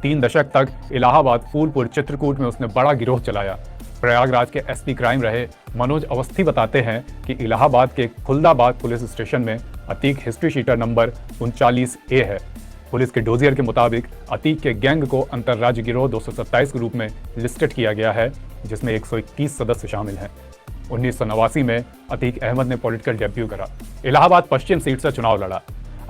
3 दशक तक इलाहाबाद, फूलपुर, चित्रकूट में उसने बड़ा गिरोह चलाया। प्रयागराज के एसपी क्राइम रहे मनोज अवस्थी बताते हैं कि इलाहाबाद के खुलदाबाद पुलिस स्टेशन में Atiq history sheeter number 39A है। पुलिस के डोजियर के मुताबिक अतीक के गैंग को अंतर्राज्य गिरोह 227 के रूप में लिस्टेड किया गया है, जिसमें 121 सदस्य शामिल हैं। 1989 में अतीक अहमद ने पॉलिटिकल डेब्यू करा। इलाहाबाद पश्चिम सीट से चुनाव लड़ा।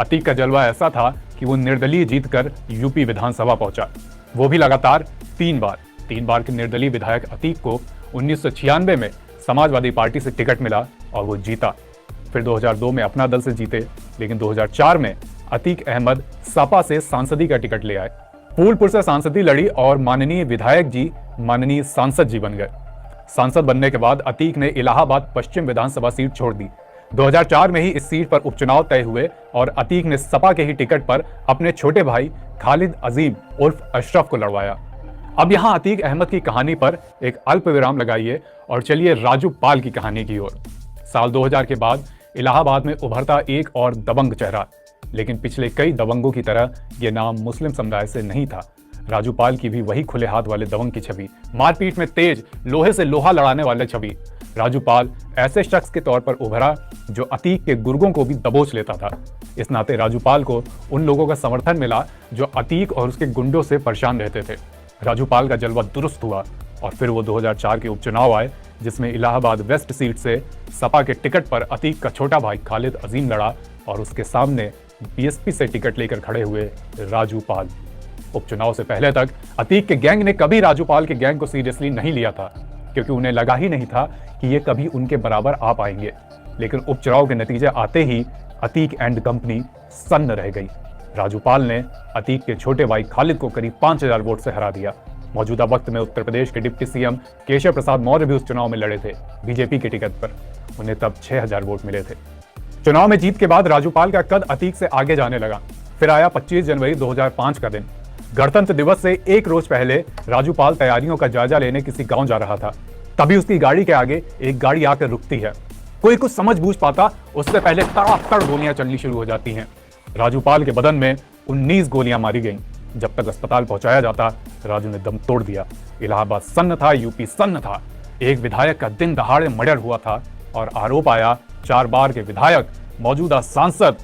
अतीक का जलवा ऐसा था कि वो निर्दलीय जीतकर यूपी विधानसभा पहुंचा, वो भी लगातार 3 बार के निर्दलीय विधायक अतीक को 1996 में समाजवादी पार्टी से टिकट मिला और वो जीता। फिर 2002 में अपना दल से जीते, लेकिन 2004 में अतीक अहमद सपा से सांसदी का टिकट ले आए। फूलपुर से सांसदी लड़ी और माननीय विधायक जी माननीय सांसद जी बन गए। सांसद बनने के बाद अतीक ने इलाहाबाद पश्चिम विधानसभा सीट छोड़ दी। 2004 में ही इस सीट पर उपचुनाव तय हुए और अतीक ने सपा के ही टिकट पर अपने छोटे भाई खालिद अजीम उर्फ अशरफ को लड़वाया। अब यहां अतीक अहमद की कहानी पर एक अल्प विराम लगाइए और चलिए राजू पाल की कहानी की ओर। साल 2000 के बाद इलाहाबाद में उभरता एक और दबंग चेहरा, लेकिन पिछले कई दबंगों की तरह यह नाम मुस्लिम समुदाय से नहीं था। राजू पाल की भी वही खुले हाथ वाले दबंग की छवि, मारपीट में तेज, लोहे से लोहा लड़ाने वाले छवि। राजू पाल ऐसे शख्स के तौर पर उभरा जो अतीक के गुर्गों को भी दबोच लेता था। इस नाते राजू पाल को उन लोगों का समर्थन मिला जो अतीक और उसके गुंडों से परेशान रहते थे। राजू पाल का जलवा दुरुस्त हुआ और फिर वो 2004 के उपचुनाव आए, जिसमें इलाहाबाद वेस्ट सीट से सपा के टिकट पर अतीक का छोटा भाई खालिद अजीम लड़ा और उसके सामने बीएसपी से टिकट लेकर खड़े हुए राजू पाल। उपचुनाव से पहले तक अतीक के गैंग ने कभी राजू पाल के गैंग को सीरियसली नहीं लिया था, क्योंकि उन्हें लगा ही नहीं था कि ये कभी उनके बराबर आ पाएंगे। लेकिन उपचुनाव के नतीजे आते ही अतीक एंड कंपनी सन्न रह गई। राजू पाल ने अतीक के छोटे भाई खालिद को करीब 5000 वोट से हरा दिया। मौजूदा वक्त में उत्तर प्रदेश के डिप्टी सीएम केशव प्रसाद मौर्य भी उस चुनाव में लड़े थे बीजेपी के टिकट पर। उन्हें तब 6000 वोट मिले थे। चुनाव में जीत के बाद राजू पाल का कद अतीक से आगे जाने लगा। फिर आया 25 जनवरी 2005 का दिन। गणतंत्र दिवस से एक रोज पहले राजू पाल तैयारियों का जायजा लेने किसी गांव जा रहा था। तभी उसकी गाड़ी के आगे एक गाड़ी आकर रुकती है। कोई कुछ समझ बूझ पाता उससे पहले तड़ातड़ गोलियां चलनी शुरू हो जाती हैं। राजू पाल के बदन में 19 गोलियां मारी गईं। जब तक अस्पताल पहुंचाया जाता, राजू ने दम तोड़ दिया। इलाहाबाद सन्न था, यूपी सन्न था। एक विधायक का दिन दहाड़े मर्डर हुआ था और आरोप आया 4 बार के विधायक, मौजूदा सांसद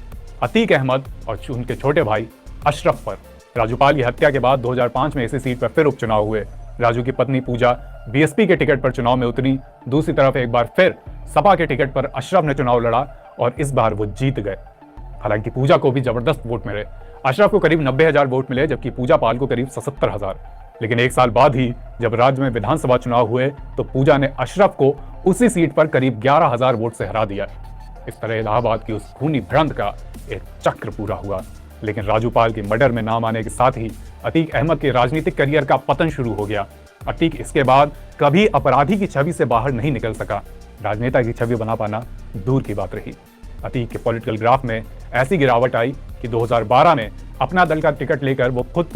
अतीक अहमद और उनके छोटे भाई अशरफ पर। राजू पाल की हत्या के बाद 2005 में इसी सीट पर फिर उपचुनाव हुए। राजू की पत्नी पूजा बीएसपी के टिकट पर चुनाव में उतरी। दूसरी तरफ एक बार फिर सपा के टिकट पर अशरफ ने चुनाव लड़ा और इस बार वो जीत गए। हालांकि पूजा को भी जबरदस्त वोट मिले। अशरफ को करीब 90,000 वोट मिले, जबकि पूजा पाल को करीब 77,000। लेकिन एक साल बाद ही जब राज्य में विधानसभा चुनाव हुए तो पूजा ने अशरफ को उसी सीट पर करीब 11,000 वोट से हरा दिया। इस तरह इलाहाबाद की उस खूनी भिड़ंत का एक चक्र पूरा हुआ। लेकिन राजू पाल के मर्डर में नाम आने के साथ ही अतीक अहमद के राजनीतिक करियर का पतन शुरू हो गया। अतीक इसके बाद कभी अपराधी की छवि से बाहर नहीं निकल सका। राजनेता की छवि बना पाना दूर की बात रही। अतीक के पॉलिटिकल ग्राफ में ऐसी गिरावट आई कि 2012 में अपना दल का टिकट लेकर वो खुद